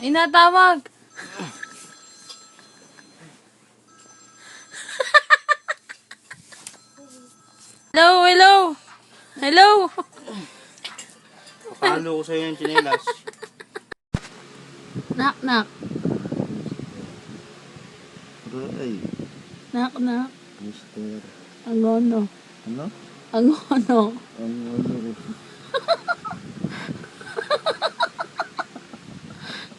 Inatawag. Hello, hello. Hello. Pakalo ko sa'yo yung chinelas. Knock, knock. Aray, Knock, knock. mister. Ang ono. Ano? Ang ono. Ang ano?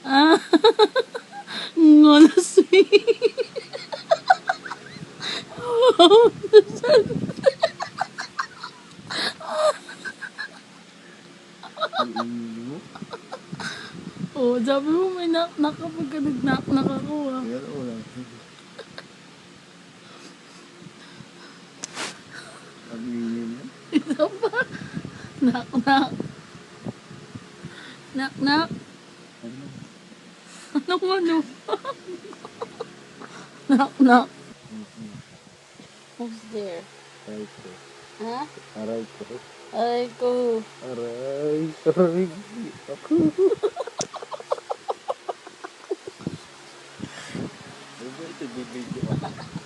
Ah. Ang ono, sweet. Oh, sabi mo may knock, knock kapag ka nag-knock, knock ako ah. Pero wala. Aminin mo. Isa pa. Knock, knock. Knock, knock. Ano? Anong ano? Knock, knock. Who's there? Aray ko. Ha? Aray ko. Ay ko. Aray. Aray. Ako. Ito bibigyo ako.